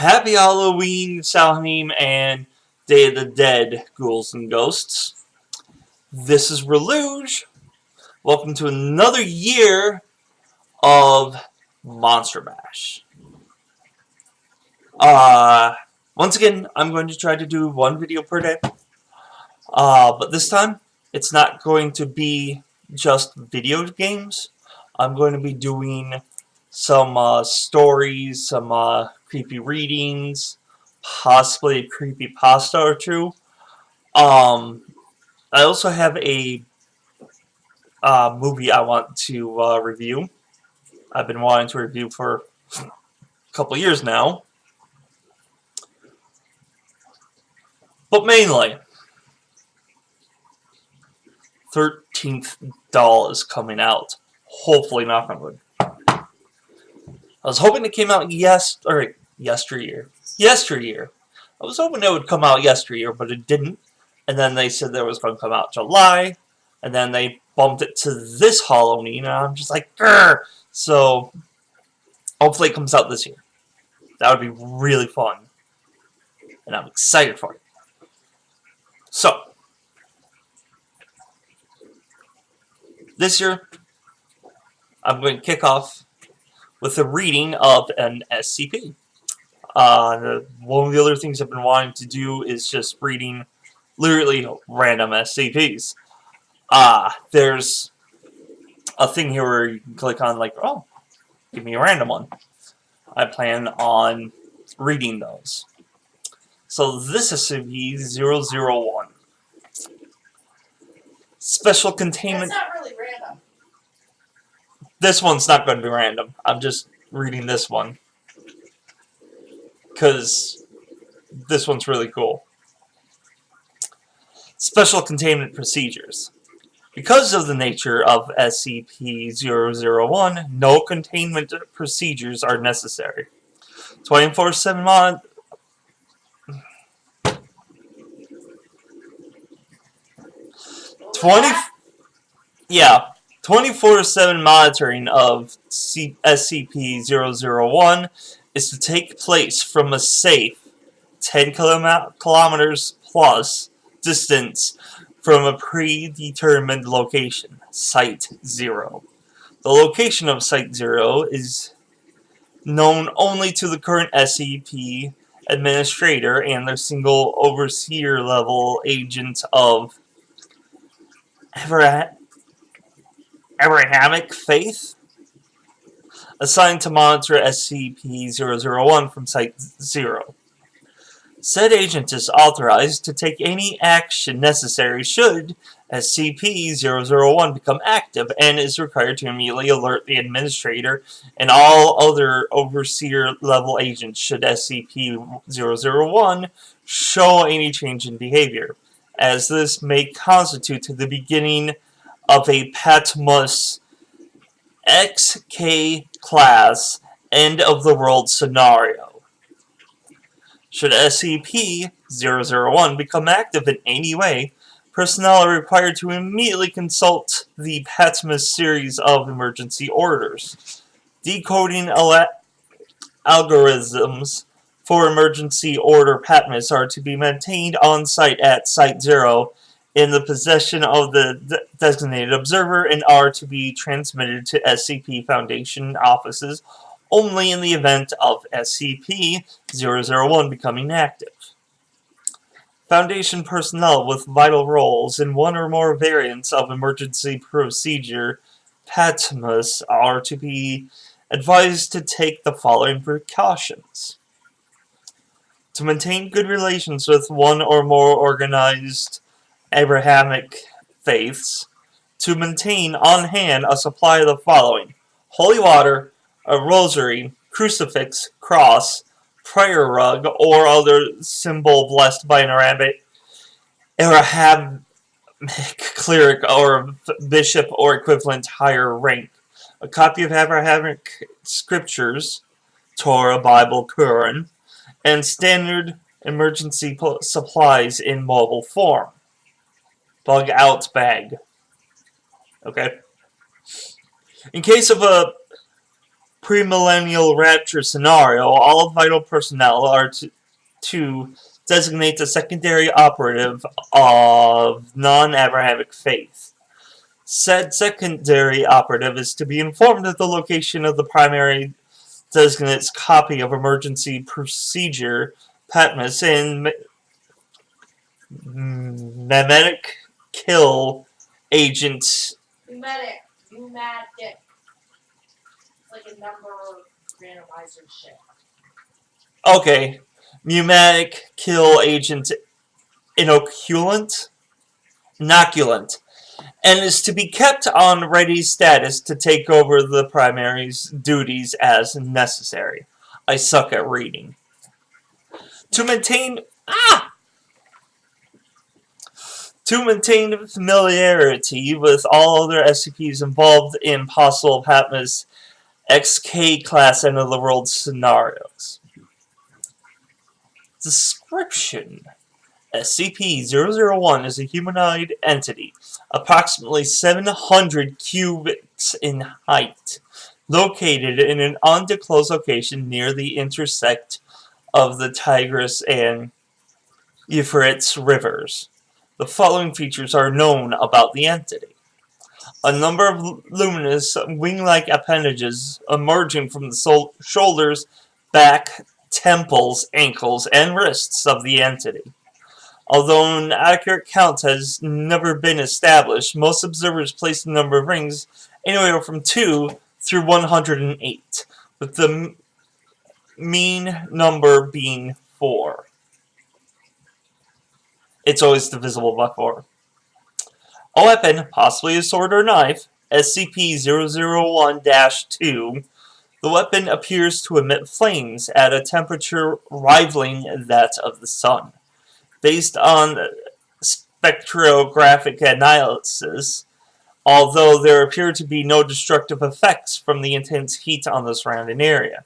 Happy Halloween, Salhanim, and Day of the Dead, ghouls and ghosts. This is Reluge. Welcome to another year of Monster Bash. Once again, I'm going to try to do one video per day. But this time, it's not going to be just video games. I'm going to be doing some stories, some creepy readings, possibly a creepypasta or two. I also have a movie I want to review. I've been wanting to review for a couple years now. But mainly, 13th Doll is coming out. Hopefully, knock on wood. I was hoping it came out yesteryear. I was hoping it would come out yesteryear, but it didn't. And then they said that it was going to come out July. And then they bumped it to this Halloween. And I'm just like, grr! So, hopefully it comes out this year. That would be really fun. And I'm excited for it. So, this year, I'm going to kick off with a reading of an SCP. One of the other things I've been wanting to do is just reading literally random SCPs. There's a thing here where you can click on, like, oh, give me a random one. I plan on reading those. So this is SCP-001. Special containment... That's not really random. This one's not going to be random. I'm just reading this one. Because this one's really cool. Special containment procedures. Because of the nature of SCP-001, no containment procedures are necessary. 24/7 mod... 24/7 monitoring of SCP-001 is to take place from a safe 10 kilometers plus distance from a predetermined location, Site 0. The location of Site 0 is known only to the current SCP administrator and their single overseer level agent of Abrahamic faith, assigned to monitor SCP-001 from Site 0. Said agent is authorized to take any action necessary should SCP-001 become active and is required to immediately alert the administrator and all other overseer-level agents should SCP-001 show any change in behavior, as this may constitute the beginning of a Patmos XK class end-of-the-world scenario. Should SCP-001 become active in any way, personnel are required to immediately consult the Patmos series of emergency orders. Decoding algorithms for emergency order Patmos are to be maintained on-site at Site 0 in the possession of the designated observer and are to be transmitted to SCP Foundation offices only in the event of SCP-001 becoming active. Foundation personnel with vital roles in one or more variants of emergency procedure Patmos are to be advised to take the following precautions. To maintain good relations with one or more organized Abrahamic faiths, to maintain on hand a supply of the following: holy water, a rosary, crucifix, cross, prayer rug, or other symbol blessed by an Abrahamic cleric or bishop or equivalent higher rank, a copy of Abrahamic scriptures, Torah, Bible, Quran, and standard emergency supplies in mobile form. Bug out bag. Okay. In case of a premillennial rapture scenario, all vital personnel are to designate a secondary operative of non-Abrahamic faith. Said secondary operative is to be informed of the location of the primary designate's copy of emergency procedure, PETMAS, and memetic kill agent. Pneumatic. It's like a number randomizer shit. Okay. Pneumatic kill agent inoculant? Inoculant. And is to be kept on ready status to take over the primary's duties as necessary. I suck at reading. To maintain familiarity with all other SCPs involved in possible PATMA's XK-class end-of-the-world scenarios. Description: SCP-001 is a humanoid entity, approximately 700 cubits in height, located in an undisclosed location near the intersect of the Tigris and Euphrates rivers. The following features are known about the entity. A number of luminous wing-like appendages emerging from the shoulders, back, temples, ankles, and wrists of the entity. Although an accurate count has never been established, most observers place the number of rings anywhere from 2 through 108, with the mean number being 4. It's always divisible by 4. A weapon, possibly a sword or knife, SCP-001-2. The weapon appears to emit flames at a temperature rivaling that of the sun. Based on spectrographic analysis, although there appear to be no destructive effects from the intense heat on the surrounding area.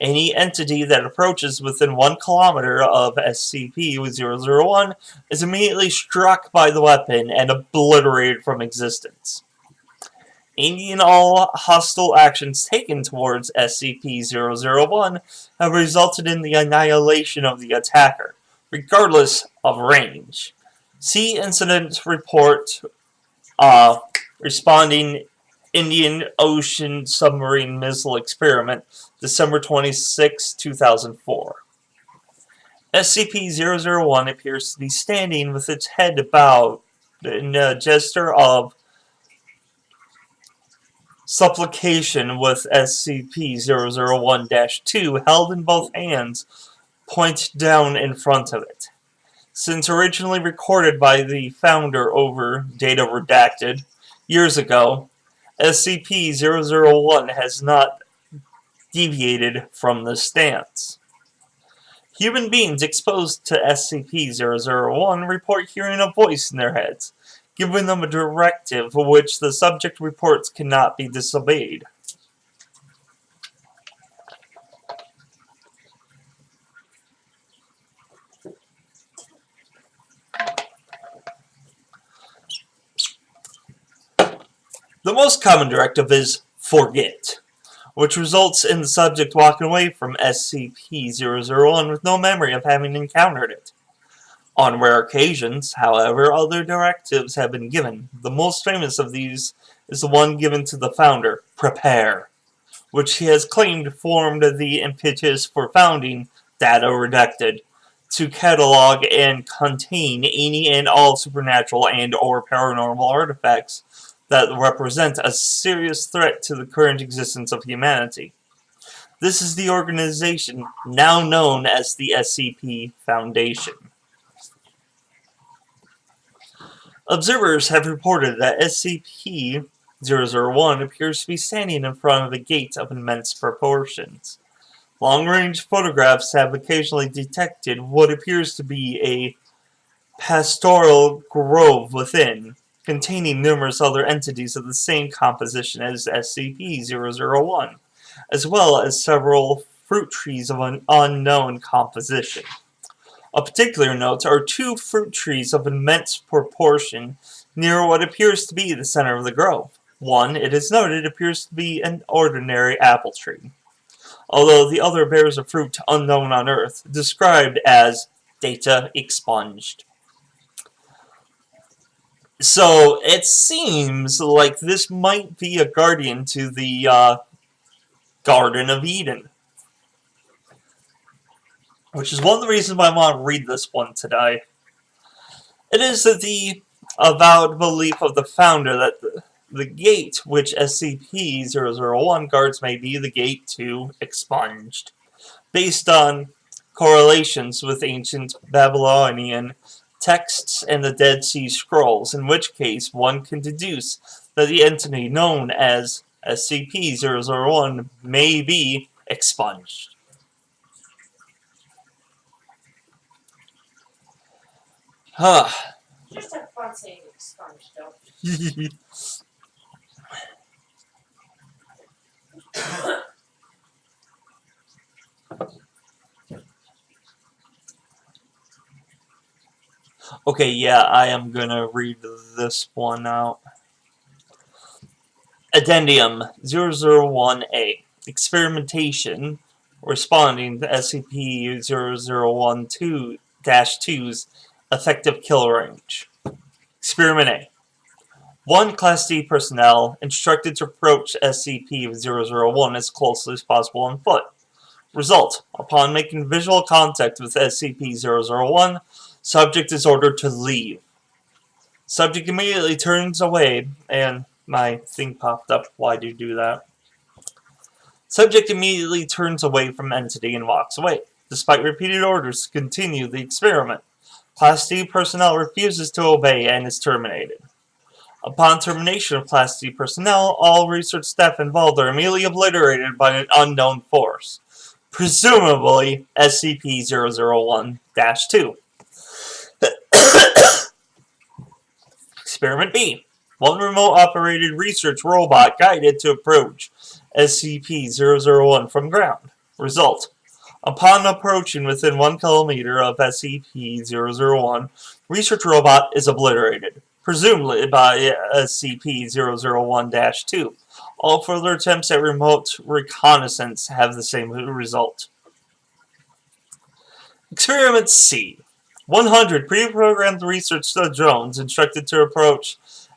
Any entity that approaches within 1 kilometer of SCP-001 is immediately struck by the weapon and obliterated from existence. Any and all hostile actions taken towards SCP-001 have resulted in the annihilation of the attacker, regardless of range. See Incident Report Responding Indian Ocean Submarine Missile Experiment, December 26, 2004. SCP-001 appears to be standing with its head bowed in a gesture of supplication, with SCP-001-2 held in both hands, point down in front of it. Since originally recorded by the founder over data redacted years ago, SCP-001 has not deviated from this stance. Human beings exposed to SCP-001 report hearing a voice in their heads, giving them a directive which the subject reports cannot be disobeyed. The most common directive is forget, which results in the subject walking away from SCP-001 with no memory of having encountered it. On rare occasions, however, other directives have been given. The most famous of these is the one given to the founder, prepare, which he has claimed formed the impetus for founding Data Redacted, to catalog and contain any and all supernatural and or paranormal artifacts that represent a serious threat to the current existence of humanity. This is the organization now known as the SCP Foundation. Observers have reported that SCP-001 appears to be standing in front of a gate of immense proportions. Long-range photographs have occasionally detected what appears to be a pastoral grove within, containing numerous other entities of the same composition as SCP-001, as well as several fruit trees of an unknown composition. Of particular note are 2 fruit trees of immense proportion near what appears to be the center of the grove. One, it is noted, appears to be an ordinary apple tree, although the other bears a fruit unknown on Earth, described as data expunged. So it seems like this might be a guardian to the Garden of Eden, which is one of the reasons why I want to read this one today. It is the avowed belief of the founder that the gate which SCP-001 guards may be the gate to expunged, based on correlations with ancient Babylonian texts and the Dead Sea Scrolls, in which case one can deduce that the entity known as SCP-001 may be expunged. Just have fun saying expunged, don't Okay, yeah, I am gonna read this one out. Addendum 001A. Experimentation responding to SCP-0012-2's effective kill range. Experiment A. One Class D personnel instructed to approach SCP-001 as closely as possible on foot. Result. Upon making visual contact with SCP-001, subject is ordered to leave. Subject immediately turns away, and my thing popped up. Why do you do that? Subject immediately turns away from entity and walks away, despite repeated orders to continue the experiment. Class D personnel refuses to obey and is terminated. Upon termination of Class D personnel, all research staff involved are immediately obliterated by an unknown force, presumably SCP-001-2. Experiment B. One remote-operated research robot guided to approach SCP-001 from ground. Result. Upon approaching within 1 kilometer of SCP-001, research robot is obliterated, presumably by SCP-001-2. All further attempts at remote reconnaissance have the same result. Experiment C. 100 pre-programmed research drones instructed to approach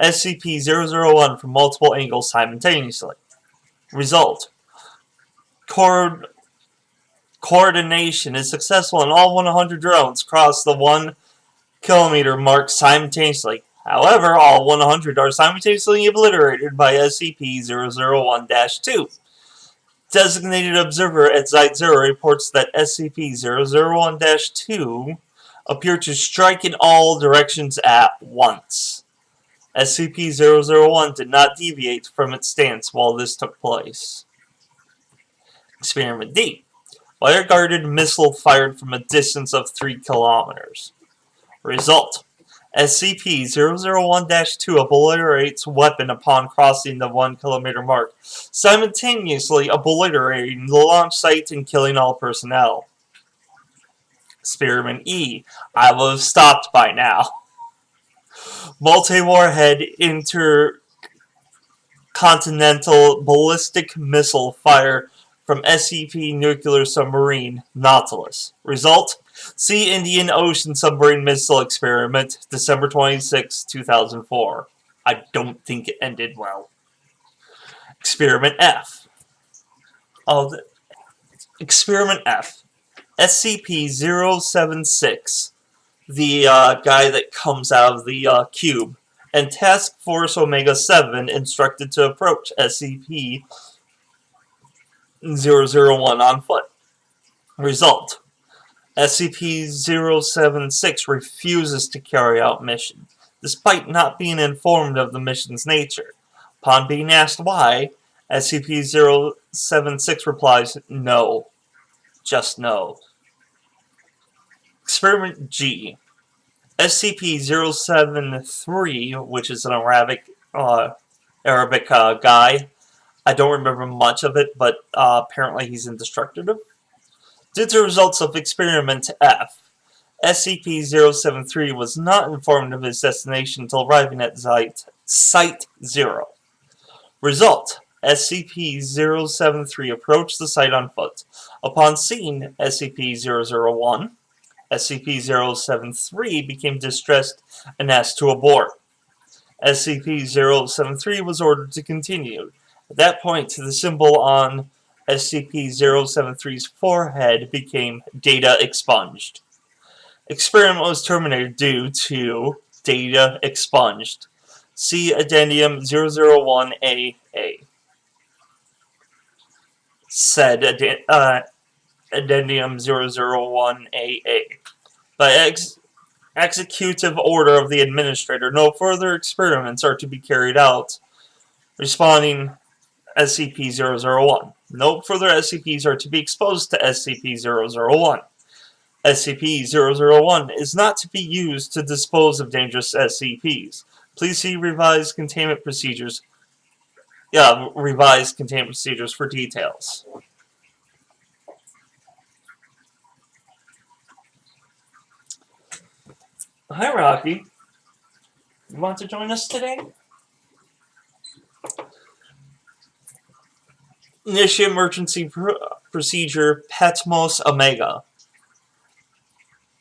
SCP-001 from multiple angles simultaneously. Result. Coordination is successful and all 100 drones cross the 1 kilometer mark simultaneously. However, all 100 are simultaneously obliterated by SCP-001-2. Designated observer at Site 0 reports that SCP-001-2 appear to strike in all directions at once. SCP-001 did not deviate from its stance while this took place. Experiment D. Wire-guarded missile fired from a distance of 3 kilometers. Result. SCP-001-2 obliterates weapon upon crossing the 1 kilometer mark, simultaneously obliterating the launch site and killing all personnel. Experiment E. I would have stopped by now. Multi-warhead intercontinental ballistic missile fire from SCP nuclear submarine Nautilus. Result. See Indian Ocean submarine missile experiment, December 26, 2004. I don't think it ended well. Experiment F. Experiment F. SCP-076, the guy that comes out of the cube, and Task Force Omega-7 instructed to approach SCP-001 on foot. Result. SCP-076 refuses to carry out mission, despite not being informed of the mission's nature. Upon being asked why, SCP-076 replies, no. Just no. Experiment G. SCP-073, which is an Arabic guy. I don't remember much of it, but apparently he's indestructible. Due to results of Experiment F, SCP-073 was not informed of his destination until arriving at Site 0. Result: SCP-073 approached the site on foot. Upon seeing SCP-001, SCP-073 became distressed and asked to abort. SCP-073 was ordered to continue. At that point, the symbol on SCP-073's forehead became data expunged. Experiment was terminated due to data expunged. See Addendum 001AA. Said Addendum 001AA. By executive order of the Administrator, no further experiments are to be carried out. Responding SCP-001. No further SCPs are to be exposed to SCP-001. SCP-001 is not to be used to dispose of dangerous SCPs. Please see revised containment procedures for details. Hi, Rocky. You want to join us today? Initiate emergency procedure Patmos Omega.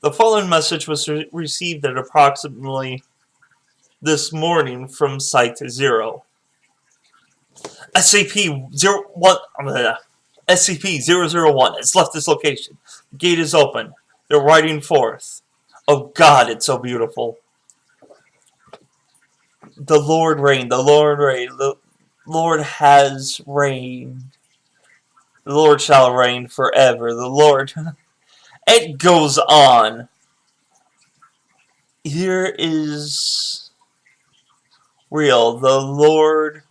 The following message was received at approximately this morning from Site-0. SCP-001 has left this location. The gate is open. They're riding forth. Oh God, it's so beautiful. The Lord reigned. The Lord reigned. The Lord has reigned. The Lord shall reign forever. The Lord... It goes on. Here is real. The Lord,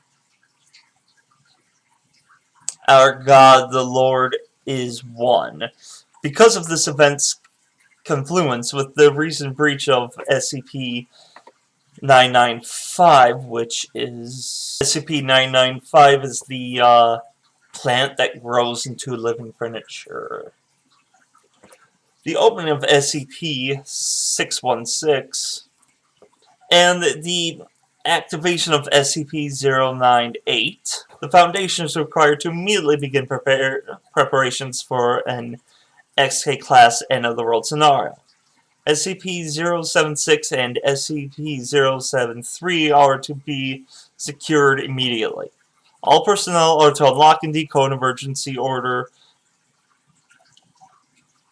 our God, the Lord is one. Because of this event's confluence with the recent breach of SCP-995, which is... SCP-995 is the plant that grows into living furniture. The opening of SCP-616 and the activation of SCP-098, the Foundation is required to immediately begin preparations for an XK-class end-of-the-world scenario. SCP-076 and SCP-073 are to be secured immediately. All personnel are to unlock and decode emergency order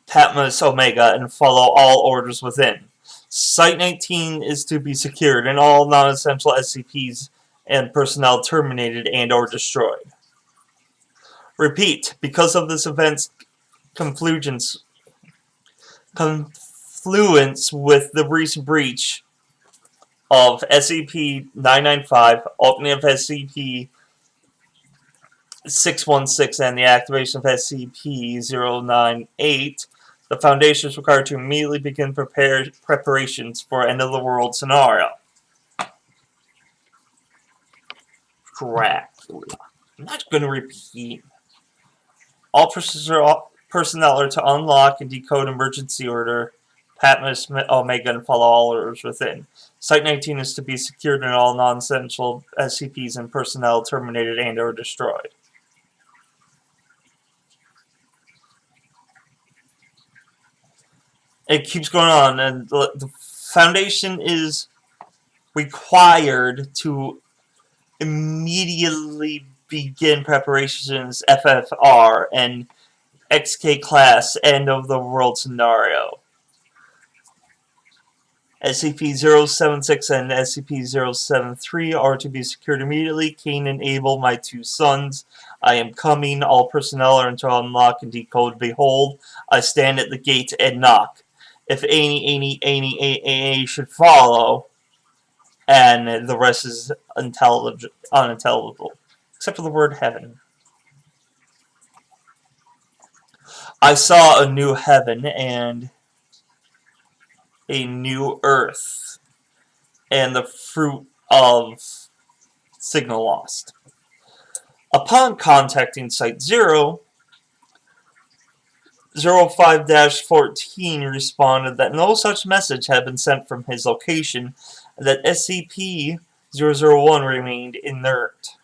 Patmos Omega and follow all orders within. Site-19 is to be secured and all non-essential SCPs and personnel terminated and or destroyed. Repeat, because of this event's confluence with the recent breach of SCP-995, opening of SCP-616, and the activation of SCP-098, the Foundation is required to immediately begin preparations for end-of-the-world scenario. Dracula. I'm not going to repeat. All personnel are to unlock and decode emergency order Patmos Omega and follow all orders within. Site-19 is to be secured and all non-essential SCPs and personnel terminated and or destroyed. It keeps going on, and the Foundation is required to immediately begin preparations FFR and XK class end of the world scenario. SCP-076 and SCP-073 are to be secured immediately. Cain and Abel, my two sons. I am coming. All personnel are to unlock and decode. Behold, I stand at the gate and knock. If any should follow, and the rest is unintelligible, except for the word heaven. I saw a new heaven and a new earth, and the fruit of signal lost. Upon contacting Site-0, 05-14 responded that no such message had been sent from his location, and that SCP-001 remained inert.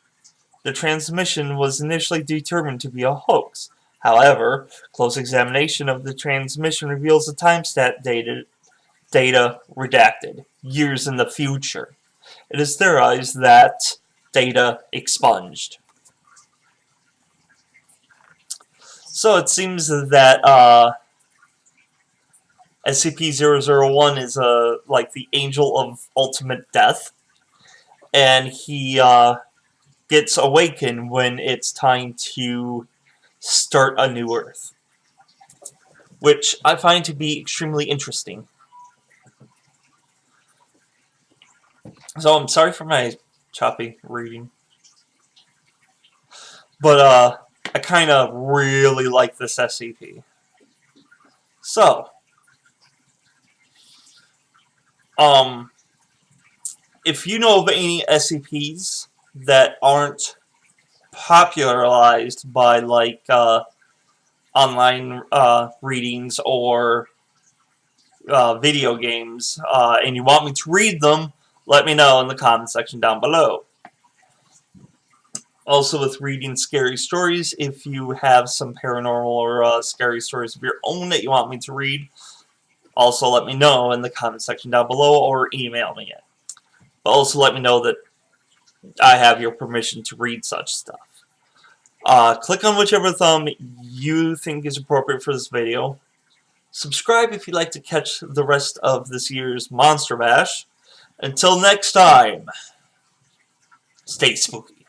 the transmission was initially determined to be a hoax. However, close examination of the transmission reveals the timestamp data redacted, years in the future. It is theorized that data expunged. So it seems that SCP-001 is like the angel of ultimate death, and he gets awakened when it's time to start a new Earth, which I find to be extremely interesting. So I'm sorry for my choppy reading, but I kind of really like this SCP. So, if you know of any SCPs that aren't popularized by like online readings or video games, and you want me to read them, let me know in the comment section down below. Also, with reading scary stories, if you have some paranormal or scary stories of your own that you want me to read, also let me know in the comment section down below or email me it. But also let me know that I have your permission to read such stuff. Click on whichever thumb you think is appropriate for this video. Subscribe if you'd like to catch the rest of this year's Monster Bash. Until next time, stay spooky.